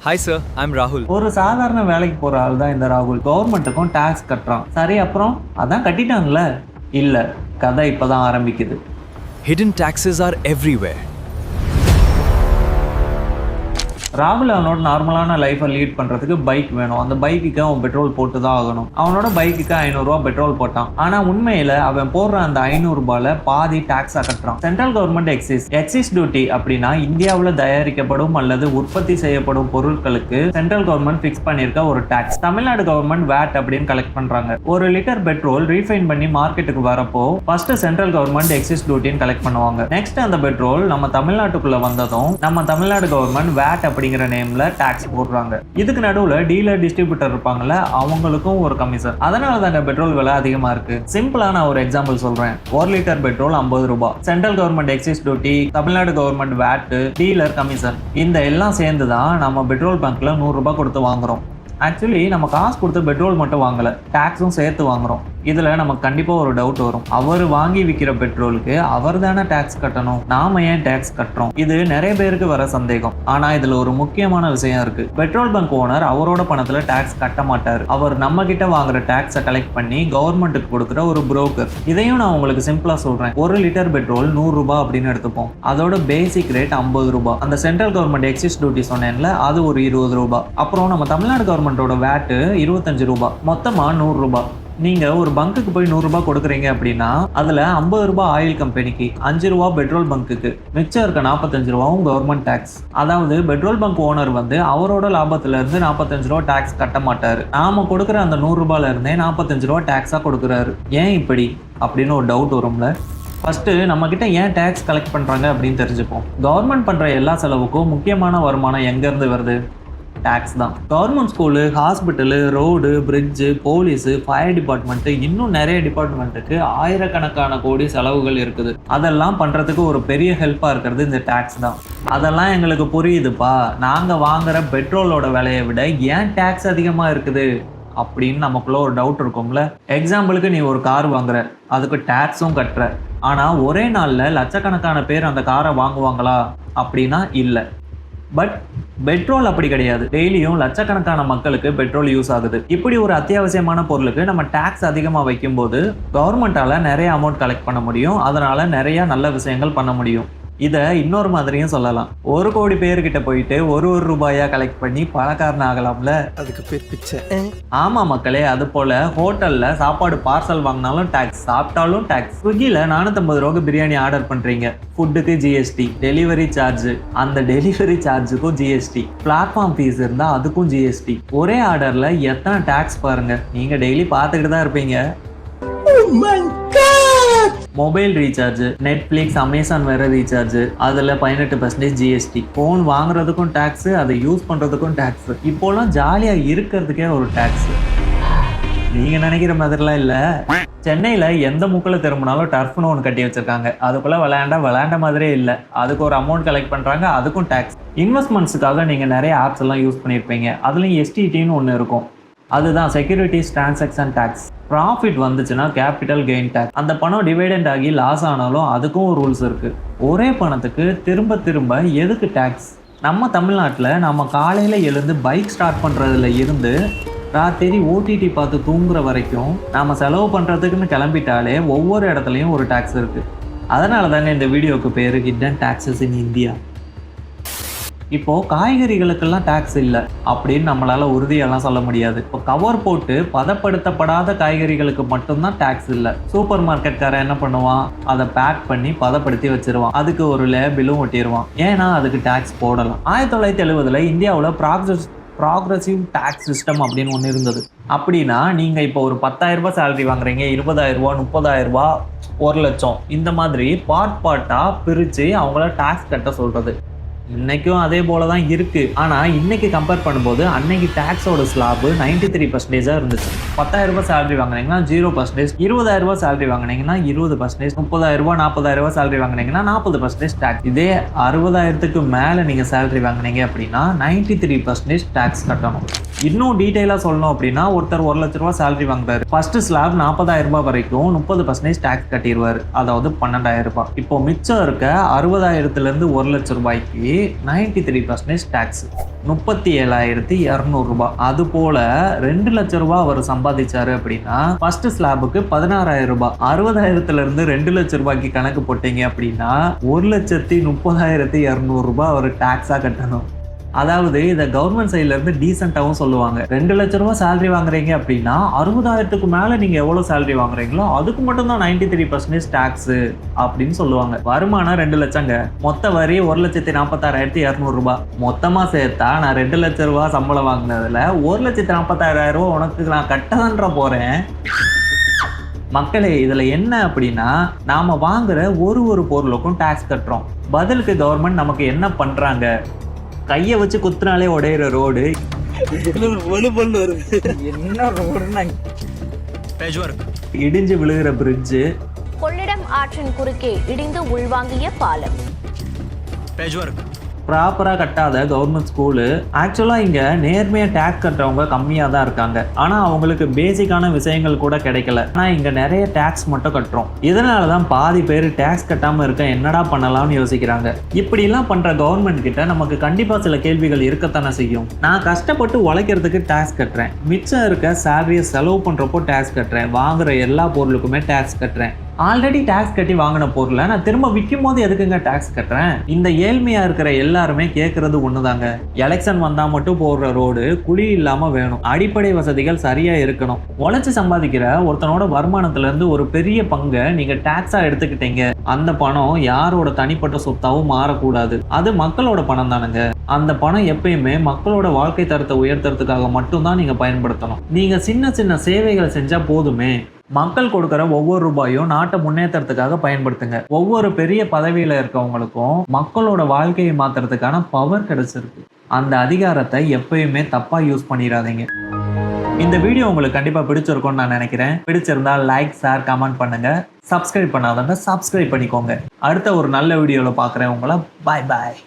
Hi sir, I'm Rahul. ஒரு சாதாரண வேலைக்கு போற ஆள் தான் இந்த ராகுல். கவர்மெண்ட்டுக்கும் டாக்ஸ் கட்டுறான். சரி, அப்புறம் அதான் கட்டிட்டாங்கல்ல? இல்ல, கதை இப்பதான் ஆரம்பிக்குது. Hidden taxes are everywhere. ராகுல் அவனோட நார்மலான லைஃப்பை லீட் பண்ணுறதுக்கு பைக் வேணும். அந்த பைக்குக்கு அவன் பெட்ரோல் போட்டு தான் ஆகணும். அவனோட பைக்குக்கு 500 ரூபா பெட்ரோல் போட்டான். ஆனால் உண்மையில் அவன் போடுற அந்த 500 ரூபாயில் பாதி டாக்ஸாக கட்டுறான். சென்ட்ரல் கவர்மெண்ட் எக்ஸைஸ் டியூட்டி அப்படின்னா இந்தியாவில் தயாரிக்கப்படும் அல்லது உற்பத்தி செய்யப்படும் பொருட்களுக்கு சென்ட்ரல் கவர்மெண்ட் ஃபிக்ஸ் பண்ணியிருக்க ஒரு டாக்ஸ். தமிழ்நாடு கவர்மெண்ட் வேட் அப்படின்னு கலெக்ட் பண்ணுறாங்க. ஒரு லிட்டர் பெட்ரோல் ரீஃபைன் பண்ணி மார்க்கெட்டுக்கு வரப்போ ஃபர்ஸ்ட் சென்ட்ரல் கவர்மெண்ட் எக்ஸைஸ் டியூட்டின்னு கலெக்ட் பண்ணுவாங்க. நெக்ஸ்ட் அந்த பெட்ரோல் நம்ம தமிழ்நாட்டுக்குள்ள வந்ததும் நம்ம தமிழ்நாடு கவர்மெண்ட் வேட் அப்படிங்கிற நேம்ல டாக்ஸ் போடுறாங்க. இதுக்கு நடுவுல டீலர் டிஸ்ட்ரிபியூட்டர் இருப்பாங்கல்ல, அவங்களுக்கும் ஒரு கமிஷன். அதனால தாங்க பெட்ரோல் விலை அதிகமா இருக்கு. சிம்பிளா நான் ஒரு எக்ஸாம்பிள் சொல்றேன். 1 லிட்டர் பெட்ரோல் 50 ரூபாய். Central government excise duty, Tamil Nadu government VAT, dealer commission, இந்த எல்லாம் சேர்ந்து தான் நம்ம பெட்ரோல் பங்க்ல 100 ரூபாய் கொடுத்து வாங்குறோம். ஆக்சுவலி நம்ம காசு கொடுத்து பெட்ரோல் மட்டும் வாங்கல, டாக்ஸும் சேர்த்து வாங்குறோம். இதுல நமக்கு கண்டிப்பா ஒரு டவுட் வரும். அவர் வாங்கி விற்கிற பெட்ரோலுக்கு அவர் தானே டாக்ஸ் கட்டணும், நாம ஏன் டாக்ஸ் கட்டுறோம்? இது நிறைய பேருக்கு வர சந்தேகம். ஆனா இதுல ஒரு முக்கியமான விஷயம் இருக்கு. பெட்ரோல் பங்க் ஓனர் அவரோட பணத்துல டாக்ஸ் கட்ட மாட்டாரு. அவர் நம்ம கிட்ட வாங்குற டாக்ஸை கலெக்ட் பண்ணி கவர்மெண்ட்டுக்கு கொடுக்குற ஒரு புரோக்கர். இதையும் நான் உங்களுக்கு சிம்பிளா சொல்றேன். 1 லிட்டர் பெட்ரோல் 100 ரூபாய் அப்படின்னு எடுத்துப்போம். அதோட பேசிக் ரேட் 50 ரூபாய். அந்த சென்ட்ரல் கவர்மெண்ட் எக்ஸைஸ் டியூட்டி சொன்னேன்ல, அது ஒரு 20 ரூபாய். அப்புறம் நம்ம தமிழ்நாடு கவர்மெண்டோட வேட் 25 ரூபாய். மொத்தமா 100 ரூபாய். நீங்க ஒரு பங்குக்கு போய் 100 ரூபாய் கொடுக்குறீங்க அப்படின்னா அதுல 50 ரூபாய் ஆயில் கம்பெனிக்கு, 5 ரூபாய் பெட்ரோல் பங்குக்கு, மிச்சம் இருக்க 45 ரூபாயும் கவர்மெண்ட் டாக்ஸ். அதாவது பெட்ரோல் பங்க் ஓனர் வந்து அவரோட லாபத்துல இருந்து 45 ரூபாய் டாக்ஸ் கட்ட மாட்டாரு. நாம கொடுக்குற அந்த 100 ரூபாயில இருந்தே 45 ரூபாய் டாக்ஸா கொடுக்குறாரு. ஏன் இப்படி அப்படின்னு ஒரு டவுட் வரும்ல. ஃபர்ஸ்ட் நம்ம கிட்ட ஏன் டாக்ஸ் கலெக்ட் பண்றாங்க அப்படின்னு தெரிஞ்சுப்போம். கவர்மெண்ட் பண்ற எல்லா செலவுக்கும் முக்கியமான வருமானம் எங்க இருந்து வருது? டாக்ஸ் தான். Government school, hospital, road, bridge, police, fire department, இன்னும் நிறைய டிபார்ட்மெண்ட்டுக்கு ஆயிரக்கணக்கான கோடி செலவுகள் இருக்குது. அதெல்லாம் பண்ணுறதுக்கு ஒரு பெரிய ஹெல்ப்பாக இருக்கிறது இந்த டாக்ஸ் தான். அதெல்லாம் எங்களுக்கு புரியுதுப்பா, நாங்கள் வாங்குற பெட்ரோலோட விலையை விட ஏன் டாக்ஸ் அதிகமாக இருக்குது அப்படின்னு நமக்குள்ள ஒரு டவுட் இருக்கும்ல. எக்ஸாம்பிளுக்கு நீ ஒரு கார் வாங்குற, அதுக்கு டாக்ஸும் கட்டுற. ஆனால் ஒரே நாளில் லட்சக்கணக்கான பேர் அந்த காரை வாங்குவாங்களா அப்படின்னா இல்லை. பட் பெட்ரோல் அப்படி கிடையாது. டெய்லியும் லட்சக்கணக்கான மக்களுக்கு பெட்ரோல் யூஸ் ஆகுது. இப்படி ஒரு அத்தியாவசியமான பொருளுக்கு நம்ம டாக்ஸ் அதிகமாக வைக்கும்போது கவர்மெண்டால நிறைய அமௌண்ட் கலெக்ட் பண்ண முடியும். அதனால நிறைய நல்ல விஷயங்கள் பண்ண முடியும். இதை இன்னொரு மாதிரியும் சொல்லலாம். 1 கோடி பேர்கிட்ட போயிட்டு ஒரு ரூபாயா கலெக்ட் பண்ணி பணக்காரன் ஆகலாம்ல. அதுக்கு பேர் பிச்சை. ஆமா மக்களே, அது போல ஹோட்டல்ல சாப்பாடு பார்சல் வாங்கினாலும் டாக்ஸ், சாப்பிட்டாலும் டாக்ஸ். ஸ்விக்கில 450 ரூபாய்க்கு பிரியாணி ஆர்டர் பண்றீங்க, ஃபுட்டுக்கு ஜிஎஸ்டி, டெலிவரி சார்ஜ், அந்த டெலிவரி சார்ஜுக்கும் ஜிஎஸ்டி, பிளாட்ஃபார்ம் ஃபீஸ் இருந்தா அதுக்கும் ஜிஎஸ்டி. ஒரே ஆர்டர்ல எத்தனை டாக்ஸ் பாருங்க. நீங்க டெய்லி பார்த்துக்கிட்டு தான் இருப்பீங்க. மொபைல் ரீசார்ஜ், நெட்ஃபிளிக்ஸ், அமேசான் வேற ரீசார்ஜ், அதுல 18% ஜிஎஸ்டி. போன் வாங்குறதுக்கும் டாக்ஸ், அதை யூஸ் பண்றதுக்கும் டாக்ஸ். இப்போலாம் ஜாலியா இருக்கிறதுக்கே ஒரு டாக்ஸ். நீங்க நினைக்கிற மாதிரிலாம் இல்ல. சென்னையில எந்த முக்கில் திரும்பினாலும் டர்ஃப்னு ஒன்று கட்டி வச்சிருக்காங்க. அதுக்குள்ள விளையாண்ட மாதிரியே இல்லை. அதுக்கு ஒரு அமௌண்ட் கலெக்ட் பண்றாங்க, அதுக்கும் டாக்ஸ். இன்வெஸ்ட்மெண்ட்ஸுக்காக நீங்க நிறைய ஆப்ஸ் எல்லாம் யூஸ் பண்ணியிருப்பீங்க. அதுலயும் எஸ்டிடின்னு ஒன்று இருக்கும். அதுதான் செக்யூரிட்டிஸ் டிரான்சாக்ஷன் டாக்ஸ். ப்ராஃபிட் வந்துச்சுன்னா கேபிட்டல் கெயின் டாக்ஸ். அந்த பணம் டிவைடெண்ட் ஆகி லாஸ் ஆனாலும் அதுக்கும் ஒரு ரூல்ஸ் இருக்கு. ஒரே பணத்துக்கு திரும்ப திரும்ப எதுக்கு டாக்ஸ்? நம்ம தமிழ்நாட்டில் நம்ம காலையில் எழுந்து பைக் ஸ்டார்ட் பண்ணுறதுல இருந்து ராத்திரி ஓடிடி பார்த்து தூங்குற வரைக்கும் நாம் செலவு பண்ணுறதுக்குன்னு கிளம்பிட்டாலே ஒவ்வொரு இடத்துலையும் ஒரு டாக்ஸ் இருக்குது. அதனால தாங்க இந்த வீடியோவுக்கு பேர் ஹிடன் டாக்ஸஸ் இன் இந்தியா. இப்போது காய்கறிகளுக்கெல்லாம் டாக்ஸ் இல்லை அப்படின்னு நம்மளால் உறுதியெல்லாம் சொல்ல முடியாது. இப்போ கவர் போட்டு பதப்படுத்தப்படாத காய்கறிகளுக்கு மட்டும்தான் டாக்ஸ் இல்லை. சூப்பர் மார்க்கெட்காரன் என்ன பண்ணுவான்? அதை பேக் பண்ணி பதப்படுத்தி வச்சிருவான். அதுக்கு ஒரு லேபிளும் ஒட்டிடுவான். ஏன்னா அதுக்கு டாக்ஸ் போடலாம். 1970 இந்தியாவில் ப்ராக்ரஸிவ் டாக்ஸ் சிஸ்டம் அப்படின்னு ஒன்று இருந்தது. அப்படின்னா நீங்கள் இப்போ ஒரு 10,000 ரூபாய் சேலரி வாங்குறீங்க, 20,000 ரூபா, 30,000 ரூபா, 1 லட்சம், இந்த மாதிரி பார்ட்டாக பிரித்து அவங்கள டாக்ஸ் கட்ட சொல்கிறது. இன்னைக்கும் அதே போல தான் இருக்கு. ஆனா இன்னைக்கு கம்பேர் பண்ணும்போது அன்னைக்கு டாக்ஸோட ஸ்லாப் 93% இருந்துச்சு. 10,000 ரூபாய் சேலரி வாங்கினீங்கன்னா 0%, 20,000 ரூபாய் சேலரி வாங்கினீங்கன்னா 20%, 30,000 ரூபாய் 40,000 ரூபாய் சேலரி வாங்கினீங்கன்னா 40% டாக்ஸ். இதே 60,000க்கு மேல நீங்க சேலரி வாங்கினீங்க அப்படின்னா 93% டாக்ஸ் கட்டணும். இன்னும் டீட்டெயிலாக சொல்லணும் அப்படின்னா ஒருத்தர் 1 லட்ச ரூபா சேலரி வாங்குறாரு. ஃபர்ஸ்ட் ஸ்லாப் 40,000 ரூபாய் வரைக்கும் 30% டேக்ஸ் கட்டிடுவார், அதாவது 12,000 ரூபாய். இப்போ மிச்சம் இருக்க 60,000 1 லட்ச ரூபாய்க்கு 93% டேக்ஸ், 37,200 ரூபாய். அது போல 2 லட்ச ரூபாய் அவர் சம்பாதிச்சாரு அப்படின்னா ஃபர்ஸ்ட் ஸ்லாபுக்கு 16,000 ரூபாய். 60,000 2 லட்ச ரூபாய்க்கு கணக்கு போட்டீங்க அப்படின்னா 1,30,200 ரூபாய் அவர் டாக்ஸா கட்டணும். அதாவது இதை கவர்மெண்ட் சைட்ல இருந்து டீசெண்டாகவும் சொல்லுவாங்க. 2 லட்ச ரூபாய் சேலரி வாங்குறீங்க அப்படின்னா 60,000க்கு மேல நீங்க எவ்வளவு சேலரி வாங்குறீங்களோ அதுக்கு மட்டும் தான் 93% டாக்ஸ் அப்படின்னு சொல்லுவாங்க. வருமானம் 2 லட்சங்க, மொத்த வரி 1,46,200 ரூபாய். மொத்தமா சேர்த்தா நான் 2 லட்ச ரூபாய் சம்பளம் வாங்கினதுல 1,46,000 ரூபாய் உனக்கு நான் கட்டதான்ற போறேன். மக்களே, இதுல என்ன அப்படின்னா நாம வாங்குற ஒரு பொருளுக்கும் டாக்ஸ் கட்டுறோம். பதிலுக்கு கவர்மெண்ட் நமக்கு என்ன பண்றாங்க? கையை வச்சு குத்துனாலே உடையிற ரோடு, இடிஞ்சு விழுகிற பிரிட்ஜு, கொள்ளிடம் ஆற்றின் குறுக்கே இடிந்து உள்வாங்கிய பாலம், ப்ராப்பராக கட்டாத கவர்மெண்ட் ஸ்கூலு. ஆக்சுவலாக இங்கே நேர்மையாக டேக்ஸ் கட்டுறவங்க கம்மியாக தான் இருக்காங்க. ஆனால் அவங்களுக்கு பேசிக்கான விஷயங்கள் கூட கிடைக்கல. ஆனால் இங்கே நிறைய டேக்ஸ் மட்டும் கட்டுறோம். இதனால தான் பாதி பேர் டேக்ஸ் கட்டாமல் இருக்க என்னடா பண்ணலாம்னு யோசிக்கிறாங்க. இப்படிலாம் பண்ணுற கவர்மெண்ட் கிட்ட நமக்கு கண்டிப்பாக சில கேள்விகள் இருக்கத்தானே செய்யும். நான் கஷ்டப்பட்டு உழைக்கிறதுக்கு டேக்ஸ் கட்டுறேன், மிச்சம் இருக்க சேலரியை செலவு பண்ணுறப்போ டேக்ஸ் கட்டுறேன், வாங்குற எல்லா பொருளுக்குமே டேக்ஸ் கட்டுறேன். ஆல்ரெடி டேக்ஸ் கட்டி வாங்கின பொருளை நான் திரும்ப விற்கும் போது எதுக்குங்க டேக்ஸ் கட்டுறேன்? இந்த ஏழ்மையா இருக்கிற எல்லாருமே கேட்கறது ஒண்ணுதாங்க. எலெக்ஷன் வந்தா மட்டும் போடுற ரோடு குழி இல்லாம வேணும், அடிப்படை வசதிகள் சரியா இருக்கணும். உழைச்சு சம்பாதிக்கிற ஒருத்தனோட வருமானத்துல இருந்து ஒரு பெரிய பங்கை நீங்க டேக்ஸா எடுத்துக்கிட்டீங்க. அந்த பணம் யாரோட தனிப்பட்ட சொத்தாவும் மாறக்கூடாது. அது மக்களோட பணம் தானுங்க. அந்த பணம் எப்பயுமே மக்களோட வாழ்க்கை தரத்தை உயர்த்துறதுக்காக மட்டும்தான் நீங்க பயன்படுத்தணும். நீங்க சின்ன சின்ன சேவைகள் செஞ்சா போதுமே. மக்கள் கொடுக்குற ஒவ்வொரு ரூபாயும் நாட்டை முன்னேற்றத்துக்காக பயன்படுத்துங்க. ஒவ்வொரு பெரிய பதவியில இருக்கவங்களுக்கும் மக்களோட வாழ்க்கையை மாத்துறதுக்கான பவர் கிடைச்சிருக்கு. அந்த அதிகாரத்தை எப்பயுமே தப்பா யூஸ் பண்ணிடாதீங்க. இந்த வீடியோ உங்களுக்கு கண்டிப்பா பிடிச்சிருக்கும்னு நான் நினைக்கிறேன். பிடிச்சிருந்தா லைக், ஷேர், கமெண்ட் பண்ணுங்க. சப்ஸ்கிரைப் பண்ணாதவங்க சப்ஸ்கிரைப் பண்ணிக்கோங்க. அடுத்த ஒரு நல்ல வீடியோல பாக்குறேன் உங்களை. பாய் பாய்.